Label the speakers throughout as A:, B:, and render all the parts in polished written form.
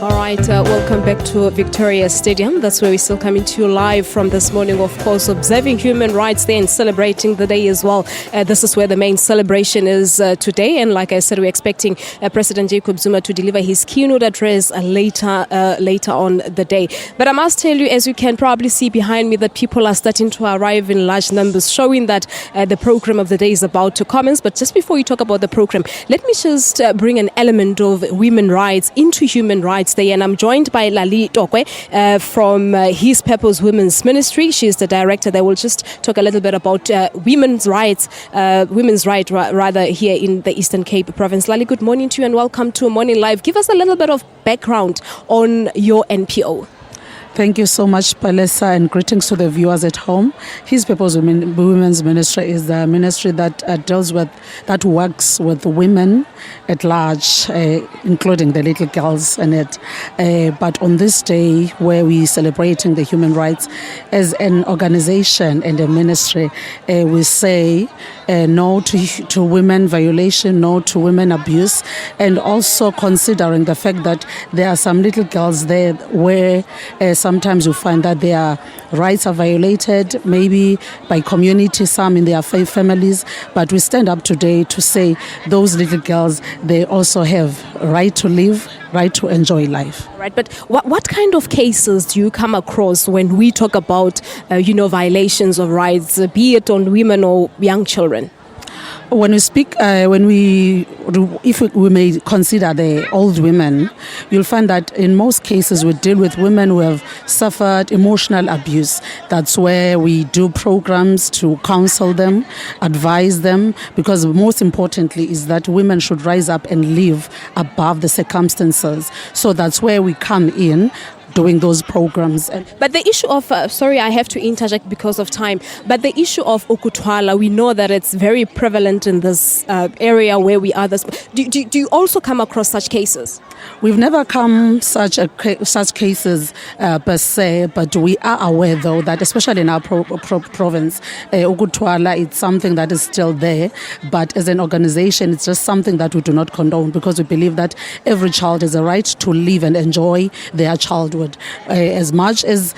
A: All right, welcome back to Victoria Stadium. That's where we're still coming to you live from this morning, of course, observing human rights day and celebrating the day as well. This is where the main celebration is today. And like I said, we're expecting President Jacob Zuma to deliver his keynote address later on the day. But I must tell you, as you can probably see behind me, that people are starting to arrive in large numbers, showing that the program of the day is about to commence. But just before you talk about the program, let me just bring an element of women rights into human rights day. And I'm joined by Lali Tokwe from His Purpose Women's Ministry. She's the director. They will just talk a little bit about women's rights rather here in the Eastern Cape province. Lali, good morning to you and welcome to Morning Live. Give us a little bit of background on your NPO.
B: Thank you so much, Palesa, and greetings to the viewers at home. His Purpose Women's Ministry is the ministry that works with women at large, including the little girls in it. But on this day, where we're celebrating the human rights, as an organization and a ministry, we say no to women violation, no to women abuse, and also considering the fact that there are some little girls there where sometimes you find that their rights are violated, maybe by community, some in their faith families. But we stand up today to say those little girls, they also have right to live, right to enjoy life.
A: Right, but what kind of cases do you come across when we talk about, violations of rights, be it on women or young children?
B: When we speak, if we may consider the old women, you'll find that in most cases we deal with women who have suffered emotional abuse. That's where we do programs to counsel them, advise them, because most importantly is that women should rise up and live above the circumstances. So that's where we come in, doing those programs.
A: But the issue of, sorry, I have to interject because of time, but the issue of ukuthwala, we know that it's very prevalent in this area where we are. Do you also come across such cases?
B: We've never come such cases per se, but we are aware though that especially in our province, ukuthwala, it's something that is still there. But as an organization, it's just something that we do not condone, because we believe that every child has a right to live and enjoy their childhood. As much as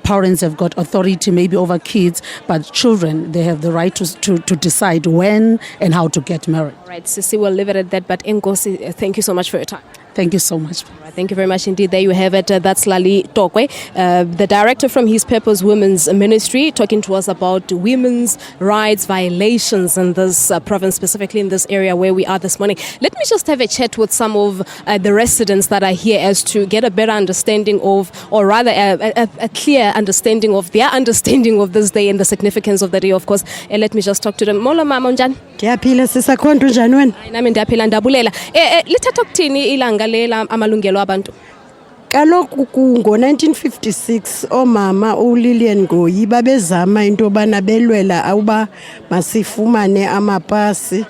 B: parents have got authority maybe over kids, but children, they have the right to decide when and how to get married.
A: All right, Sisi, we'll leave it at that. But Nkosi, thank you so much for your time.
B: Thank you so much.
A: Thank you very much indeed. There you have it. That's Lali Tokwe, the director from His Purpose Women's Ministry, talking to us about women's rights violations in this province, specifically in this area where we are this morning. Let me just have a chat with some of the residents that are here as to get a better understanding of, or rather a clear understanding of their understanding of this day and the significance of the day, of course. And let me just talk to them. Mola mama unjani?
C: Ndiyaphila sisakhonto njani wena?
A: Nami ndiyaphila ndabulela. Lithatha ukuthini ilanga lela amalungelo abantu?
C: Kaloku ngo-1956 omama uLillian Ngoyi babezama into bana belwela awuba masifumane amapasi.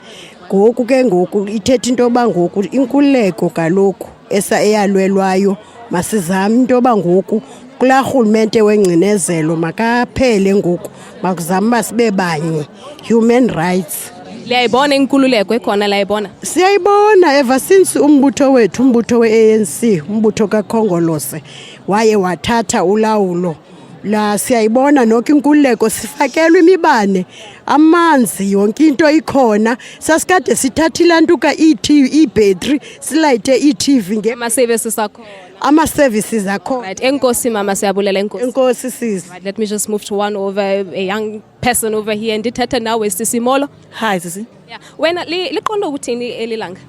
C: Ngoku ithetha into ba ngoku inkululeko kaloku eyalwelwayo masizame into ba ngoku kulaa rhulumente wengcinezelo makaphele ngoku makuzama sibe banye human rights.
A: Liyayibona inkululeko ekhona layibona?
C: Siyayibona ever since umbutho we-ANC, umbutho kaKhongolose waye wathatha ulawulo. La siyayibona nokho inkululeko, sifakelwe imibane, amanzi, yonke into ikhona. Sasikade sithathile ntuka i-battery silayite i-TV
A: ama-services akhona.
C: Ama-services akhona.
A: Right, enkosi mama, siyabulela enkosi.
C: Enkosi sisi.
A: Right, let me just move to one over a young person over here. Ndithetha nawe Sisi Molo.
D: Hi Sisi.
A: Yeah, wena liqondo ukuthini elilanga?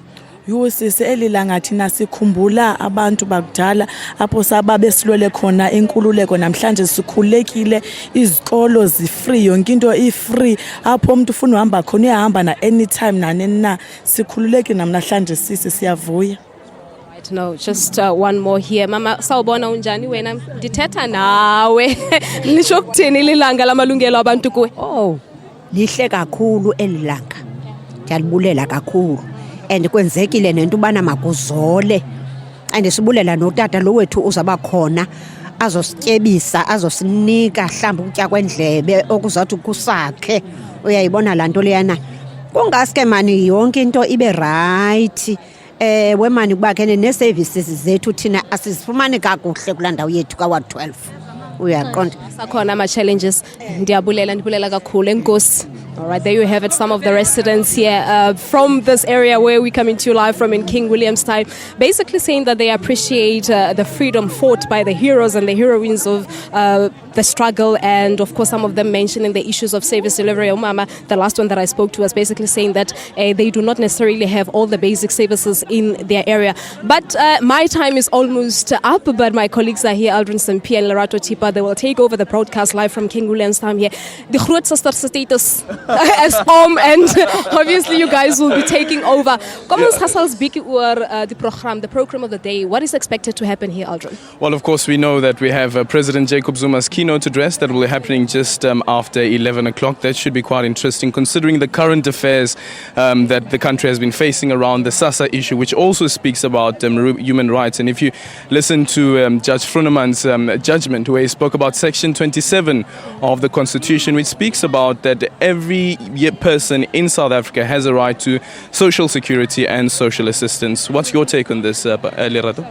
D: Sisi, elilanga thina sikhumbula abantu bakudala apho sababesilwele khona inkululeko. Namhlanje sikhulekile, izikolo zi-free, yonke into i-free, apho umuntu ufuna uhamba khona uyahamba na anytime nanini na. Sikhululekile namhlanje Sisi, siyavuya.
A: Right, no, just one more here. Mama, sawubona unjani wena? Ndithetha nawe. Nisho ukuthini ilanga lamalungelo abantu kuwe?
E: Oh, lihle kakhulu elilanga. Ndiyalibulela kakhulu. And kwenzekile nento ubana makuzole. And sibulela notata lo wethu uzaba khona azosityebisa, azosinika mhlawumbe ukutya kwendlebe okuzathi kusakhe. Uyayibona lanto leyana. Kungaske mani yonke into ibe right. wemani kuba ke nee-services zethu thina asizifumani kakuhle kulaa ndawo yethu kaWard 12 uyaqonda.
A: Sakhona ama-challenges. Ndibulela kakhulu. Enkosi. All right, there you have it. Some of the residents here from this area where we're coming to you live from in King Williamstown, basically saying that they appreciate the freedom fought by the heroes and the heroines of the struggle, and of course some of them mentioning the issues of service delivery. Umama, the last one that I spoke to, was basically saying that they do not necessarily have all the basic services in their area. But my time is almost up, but my colleagues are here, Aldrin Sampi and Lerato Tipa. They will take over the broadcast live from King Williamstown here. The groot sister status as home, and obviously you guys will be taking over. Kom ons gesels bietjie oor the program of the day. What is expected to happen here, Aldrin?
F: Well, of course, we know that we have President Jacob Zuma's keynote address that will be happening just after 11 o'clock. That should be quite interesting, considering the current affairs that the country has been facing around the SASA issue, which also speaks about human rights. And if you listen to Judge Fruneman's judgment, where he spoke about Section 27 of the Constitution, which speaks about that every person in South Africa has a right to social security and social assistance. What's your take on this, Lerato?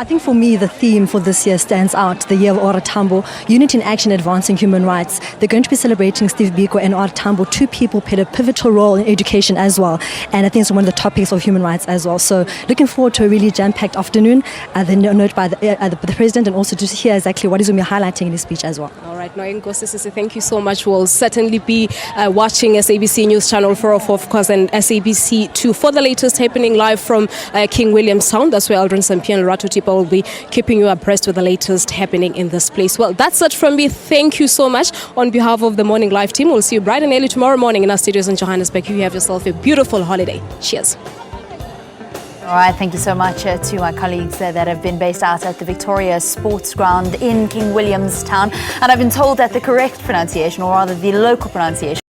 G: I think for me, the theme for this year stands out, the year of Ora Tambo, Unity in Action Advancing Human Rights. They're going to be celebrating Steve Biko and Ora Tambo. Two people played a pivotal role in education as well. And I think it's one of the topics of human rights as well. So looking forward to a really jam-packed afternoon. The note by the President, and also to hear exactly what he's going to be highlighting in his speech as well.
A: All right, Nkosi, thank you so much. We'll certainly be watching SABC News Channel 404, of course, and SABC 2 for the latest happening live from King Williamstown. That's where Aldrin Sampi and Lerato Tipa will be keeping you abreast with the latest happening in this place. Well, that's it from me. Thank you so much. On behalf of the Morning Live team, we'll see you bright and early tomorrow morning in our studios in Johannesburg. You have yourself a beautiful holiday. Cheers.
H: All right, thank you so much to my colleagues that have been based out at the Victoria Sports Ground in King Williamstown. And I've been told that the correct pronunciation, or rather the local pronunciation,